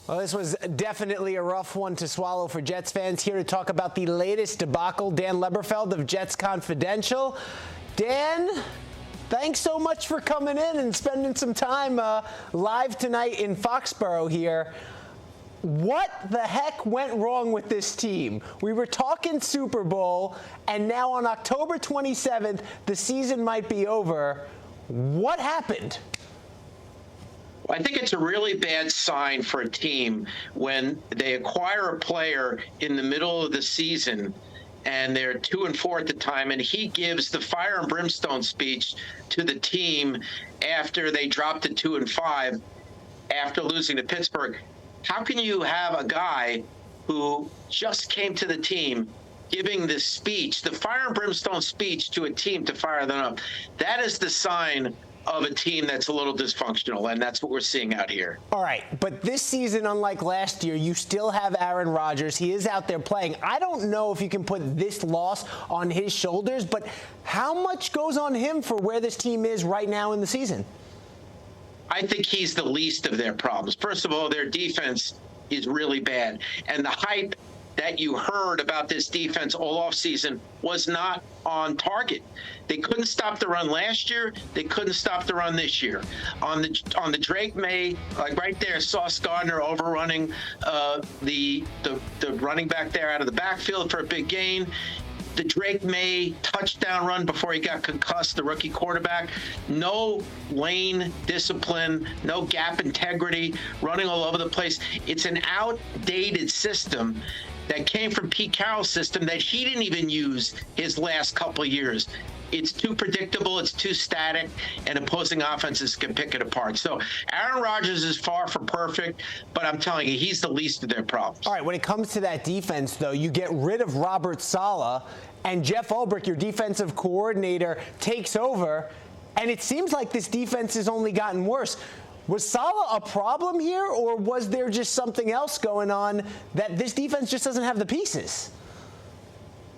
Well, this was definitely a rough one to swallow for Jets fans. Here to talk about the latest debacle, Dan Leberfeld of Jets Confidential. Dan, thanks so much for coming in and spending some time live tonight in Foxborough here. What the heck went wrong with this team? We were talking Super Bowl, and now on October 27th, the season might be over. What happened? I think it's a really bad sign for a team when they acquire a player in the middle of the season and they're 2-4 at the time, and he gives the fire and brimstone speech to the team after they dropped to 2-5 after losing to Pittsburgh. How can you have a guy who just came to the team giving this speech, the fire and brimstone speech to a team to fire them up? That is the sign of a team that's a little dysfunctional, and that's what we're seeing out here. All right, but this season, unlike last year, you still have Aaron Rodgers. He is out there playing. I don't know if you can put this loss on his shoulders, but how much goes on him for where this team is right now in the season? I think he's the least of their problems. First of all, their defense is really bad, and the hype that you heard about this defense all offseason was not on target. They couldn't stop the run last year. They couldn't stop the run this year. On the Drake May, like right there, Sauce Gardner overrunning the running back there out of the backfield for a big gain. The Drake May touchdown run before he got concussed, the rookie quarterback. No lane discipline, no gap integrity, running all over the place. It's an outdated system that came from Pete Carroll's system that he didn't even use his last couple of years. It's too predictable, it's too static, and opposing offenses can pick it apart. So Aaron Rodgers is far from perfect, but I'm telling you, he's the least of their problems. All right, when it comes to that defense, though, you get rid of Robert Saleh, and Jeff Ulbrich, your defensive coordinator, takes over, and it seems like this defense has only gotten worse. Was Saleh a problem here, or was there just something else going on that this defense just doesn't have the pieces?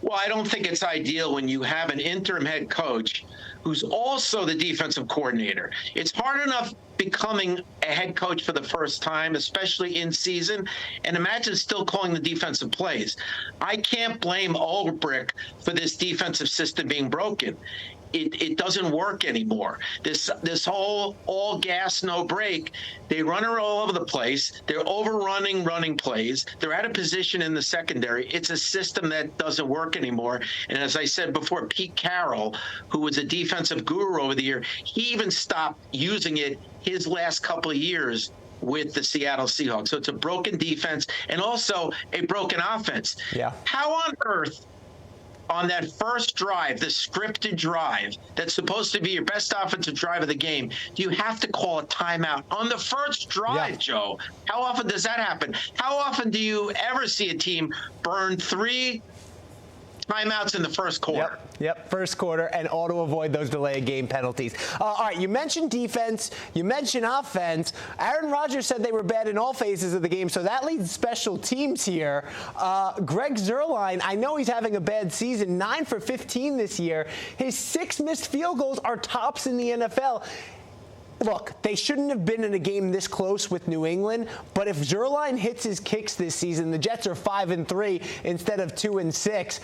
Well, I don't think it's ideal when you have an interim head coach who's also the defensive coordinator. It's hard enough becoming a head coach for the first time, especially in season, and imagine still calling the defensive plays. I can't blame Ulbrich for this defensive system being broken. It doesn't work anymore. This whole all gas, no brake, they run her all over the place. They're overrunning running plays. They're out of position in the secondary. It's a system that doesn't work anymore. And as I said before, Pete Carroll, who was a defensive guru over the year, he even stopped using it his last couple of years with the Seattle Seahawks. So it's a broken defense and also a broken offense. Yeah. How on earth, on that first drive, the scripted drive that's supposed to be your best offensive drive of the game, do you have to call a timeout on the first drive, Joe? How often does that happen? How often do you ever see a team burn 3 timeouts in the first quarter? Yep, first quarter, and all to avoid those delay of game penalties. All right, you mentioned defense, you mentioned offense. Aaron Rodgers said they were bad in all phases of the game, so that leads special teams here. Greg Zuerlein, I know he's having a bad season, 9 for 15 this year. His 6 missed field goals are tops in the NFL. Look, they shouldn't have been in a game this close with New England, but if Zuerlein hits his kicks this season, the Jets are 5-3 instead of 2-6.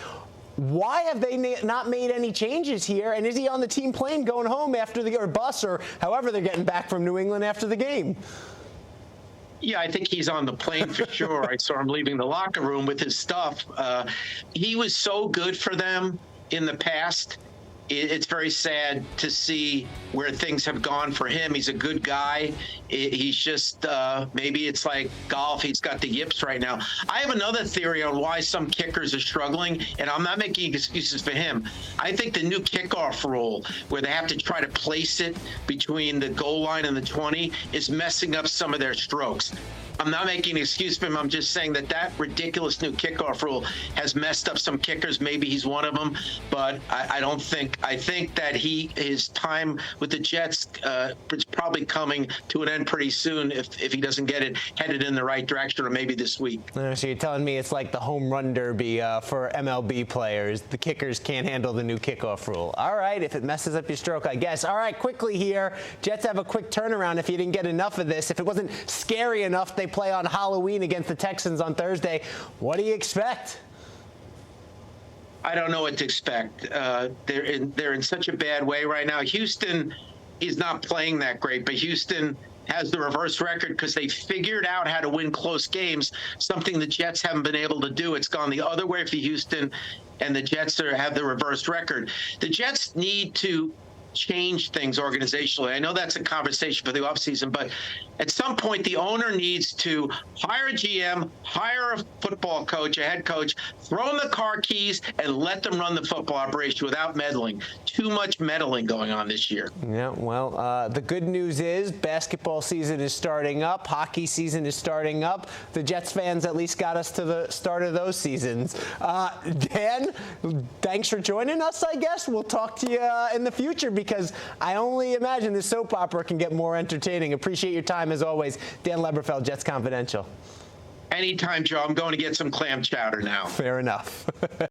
Why have they not made any changes here? And is he on the team plane going home after the bus or however they're getting back from New England after the game? Yeah, I think he's on the plane for sure. I saw him leaving the locker room with his stuff. He was so good for them in the past. It's very sad to see where things have gone for him. He's a good guy. He's just, maybe it's like golf. He's got the yips right now. I have another theory on why some kickers are struggling, and I'm not making excuses for him. I think the new kickoff rule, where they have to try to place it between the goal line and the 20, is messing up some of their strokes. I'm not making an excuse for him. I'm just saying that ridiculous new kickoff rule has messed up some kickers. Maybe he's one of them, but I don't think. I think that his time with the Jets is probably coming to an end pretty soon if he doesn't get it headed in the right direction, or maybe this week. So you're telling me it's like the home run derby for MLB players. The kickers can't handle the new kickoff rule. All right, if it messes up your stroke, I guess. All right, quickly here. Jets have a quick turnaround if you didn't get enough of this. If it wasn't scary enough, they play on Halloween against the Texans on Thursday. What do you expect? I don't know what to expect. They're in such a bad way right now. Houston is not playing that great, but Houston has the reverse record because they figured out how to win close games, something the Jets haven't been able to do. It's gone the other way for Houston, and the Jets have the reverse record. The Jets need to change things organizationally. I know that's a conversation for the offseason, but at some point the owner needs to hire a GM, hire a football coach, a head coach, throw them the car keys, and let them run the football operation without meddling. Too much meddling going on this year. Yeah, well, the good news is basketball season is starting up. Hockey season is starting up. The Jets fans at least got us to the start of those seasons. Dan, thanks for joining us, I guess. We'll talk to you in the future because I only imagine this soap opera can get more entertaining. Appreciate your time as always. Dan Leberfeld, Jets Confidential. Anytime, Joe. I'm going to get some clam chowder now. Fair enough.